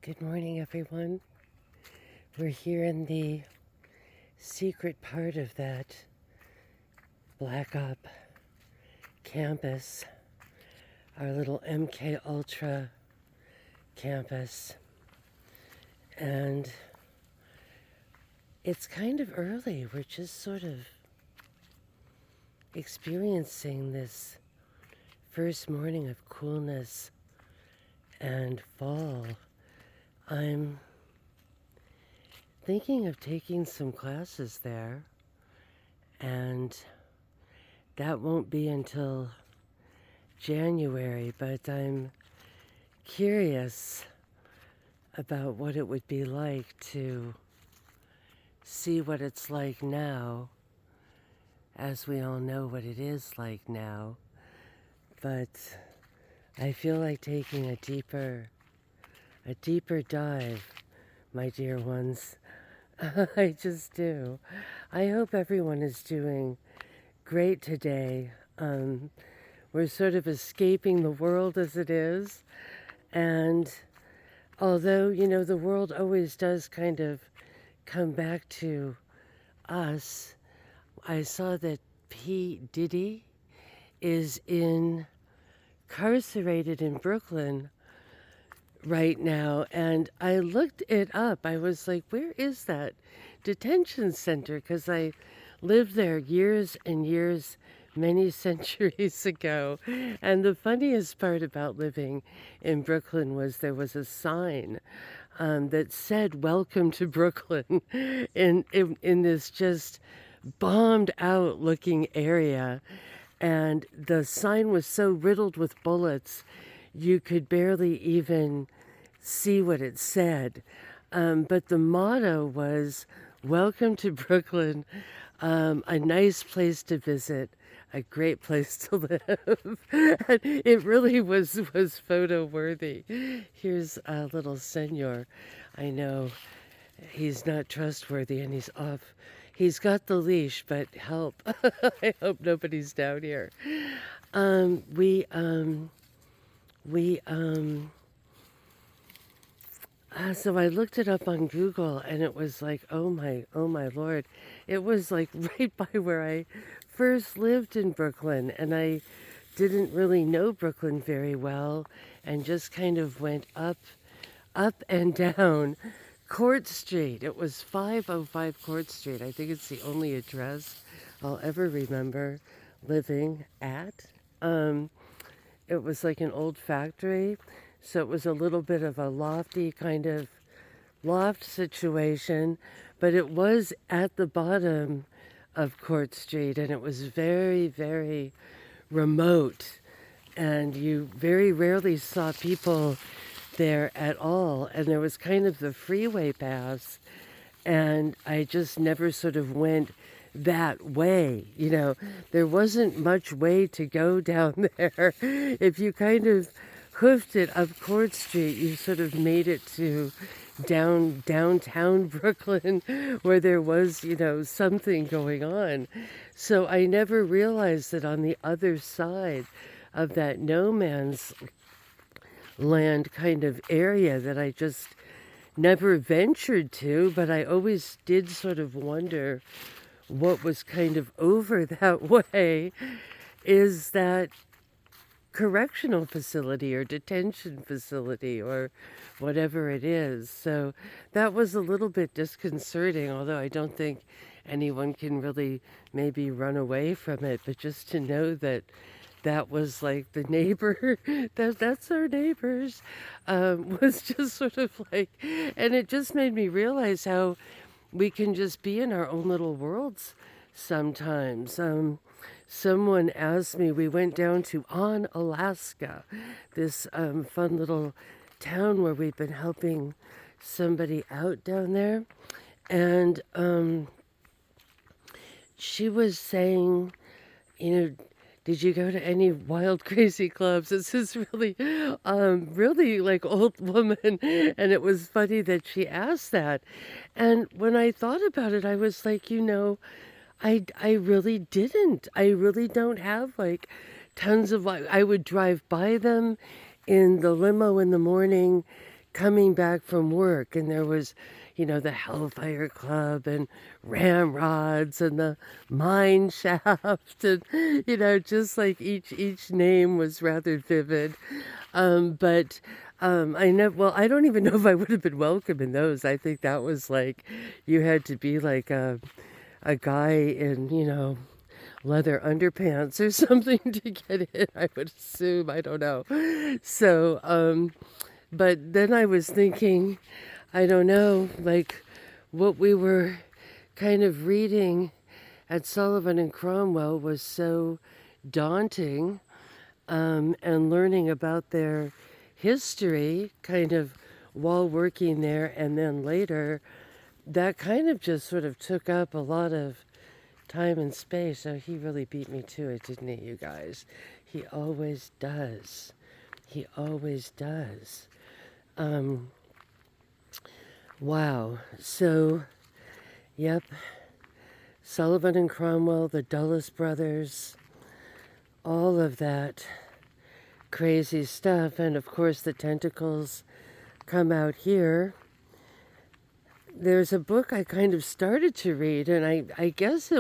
Good morning, everyone. We're here in the secret part of that Black Op campus, our little MK Ultra campus. And it's kind of early. We're just sort of experiencing this first morning of coolness and fall. I'm thinking of taking some classes there, and that won't be until January, but I'm curious about what it would be like to see what it's like now, as we all know what it is like now. But I feel like taking a deeper dive, my dear ones. I just do. I hope everyone is doing great today. We're sort of escaping the world as it is. And although, the world always does kind of come back to us, I saw that P. Diddy is incarcerated in Brooklyn right now, and I looked it up. I was like, where is that detention center? Because I lived there years and years, many centuries ago. And the funniest part about living in Brooklyn was there was a sign that said "Welcome to Brooklyn" in this just bombed out looking area, and the sign was so riddled with bullets you could barely even see what it said. But the motto was, "Welcome to Brooklyn, a nice place to visit, a great place to live." And it really was photo worthy. Here's a little senor. I know he's not trustworthy and he's off. He's got the leash, but help. I hope nobody's down here. So I looked it up on Google, and it was like, oh my Lord. It was like right by where I first lived in Brooklyn, and I didn't really know Brooklyn very well, and just kind of went up and down Court Street. It was 505 Court Street. I think it's the only address I'll ever remember living at. It was like an old factory, so it was a little bit of a lofty kind of loft situation, but it was at the bottom of Court Street, and it was very, very remote, and you very rarely saw people there at all. And there was kind of the freeway pass, and I just never sort of went that way. There wasn't much way to go down there. If you kind of hoofed it up Court Street, you sort of made it to downtown Brooklyn, where there was, something going on. So I never realized that on the other side of that no man's land kind of area that I just never ventured to, but I always did sort of wonder what was kind of over that way, is that correctional facility or detention facility or whatever it is. So that was a little bit disconcerting, although I don't think anyone can really maybe run away from it, but just to know that that was like the neighbor, that's our neighbors, was just sort of like, and it just made me realize how we can just be in our own little worlds sometimes. Someone asked me, we went down to Alaska, this fun little town where we've been helping somebody out down there, and she was saying, did you go to any wild, crazy clubs? It's this really like old woman. And it was funny that she asked that. And when I thought about it, I was like, I really didn't. I really don't have like tons of, I would drive by them in the limo in the morning, coming back from work, and there was, the Hellfire Club and Ramrods and the Mine Shaft, and just like each name was rather vivid. But I know. Well, I don't even know if I would have been welcome in those. I think that was like you had to be like a guy in leather underpants or something to get in. I would assume. I don't know. So, but then I was thinking, I don't know, like what we were kind of reading at Sullivan and Cromwell was so daunting, and learning about their history kind of while working there and then later, that kind of just sort of took up a lot of time and space. So he really beat me to it, didn't he, you guys? He always does. He always does. Wow. So, yep. Sullivan and Cromwell, the Dulles brothers, all of that crazy stuff. And of course, the tentacles come out here. There's a book I kind of started to read, and I guess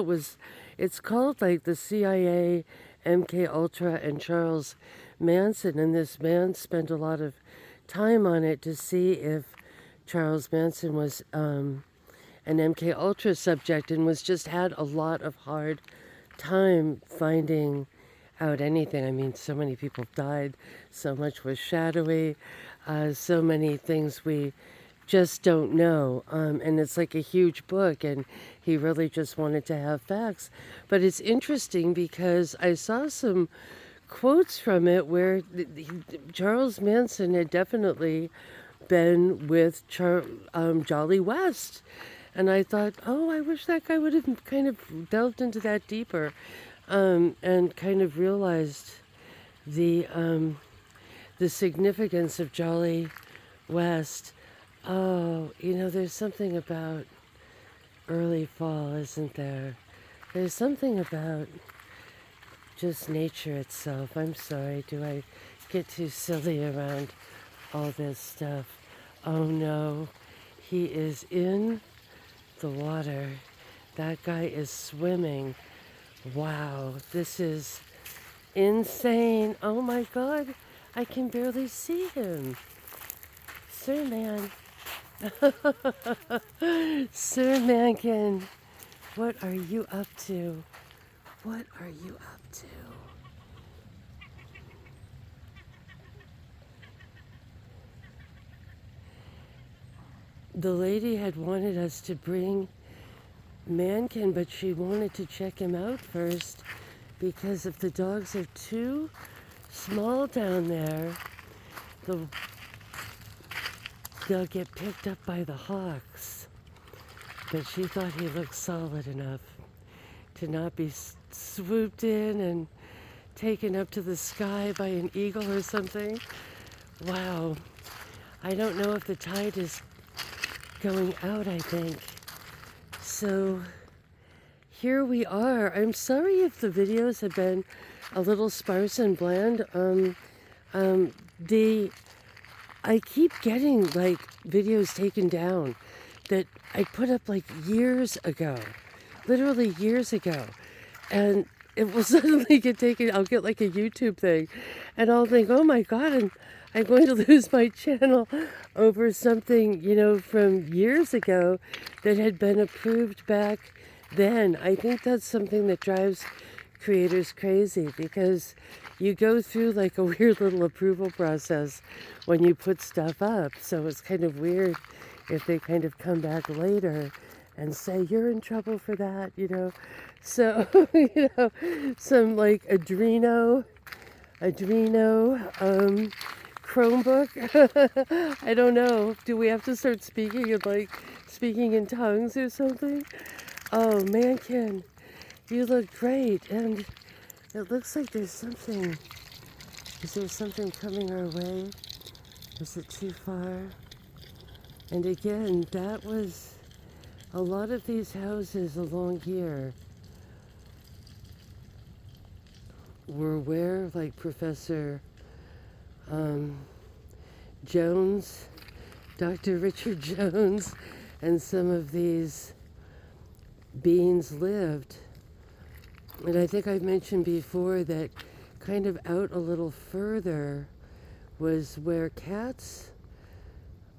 it's called like the CIA, MK Ultra, and Charles Manson. And this man spent a lot of time on it to see if Charles Manson was an MK Ultra subject, and was just had a lot of hard time finding out anything. I mean, so many people died, so much was shadowy, so many things we just don't know. And it's like a huge book, and he really just wanted to have facts. But it's interesting because I saw some quotes from it where Charles Manson had definitely been with Jolly West. And I thought, oh, I wish that guy would have kind of delved into that deeper, and kind of realized the significance of Jolly West. Oh, there's something about early fall, isn't there? There's something about just nature itself. I'm sorry, do I get too silly around all this stuff? Oh no, he is in the water. That guy is swimming. Wow, this is insane. Oh my God, I can barely see him. Sir Man. Sir Mankin, what are you up to? What are you up to? The lady had wanted us to bring Mankin, but she wanted to check him out first, because if the dogs are too small down there, they'll get picked up by the hawks. But she thought he looked solid enough to not be swooped in and taken up to the sky by an eagle or something. Wow. I don't know if the tide is going out, I think. So here we are. I'm sorry if the videos have been a little sparse and bland. I keep getting like videos taken down that I put up like years ago, literally years ago, and it will suddenly get taken. I'll get like a YouTube thing, and I'll think, oh my God, and I'm going to lose my channel over something, from years ago that had been approved back then. I think that's something that drives creators crazy, because you go through like a weird little approval process when you put stuff up. So it's kind of weird if they kind of come back later and say, you're in trouble for that, So, some like Adreno, Chromebook. I don't know. Do we have to start speaking in tongues or something? Oh, Mankin, you look great. And it looks like there's something. Is there something coming our way? Is it too far? And again, that was a lot of these houses along here were where like Professor Jones Dr. Richard Jones and some of these beings lived. And I think I've mentioned before that kind of out a little further was where Katz,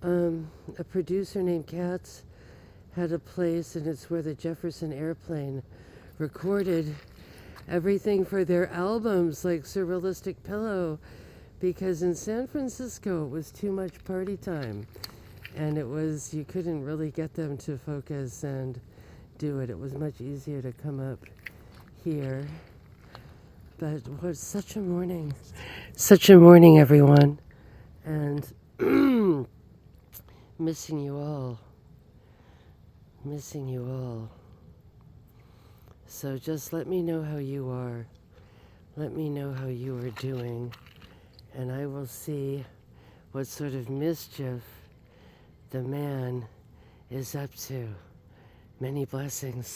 a producer named Katz, had a place, and it's where the Jefferson Airplane recorded everything for their albums, like Surrealistic Pillow, because in San Francisco it was too much party time, and you couldn't really get them to focus and do it. It was much easier to come up here. But it was such a morning, everyone, and missing you all. So just let me know how you are. Let me know how you are doing, and I will see what sort of mischief the man is up to. Many blessings.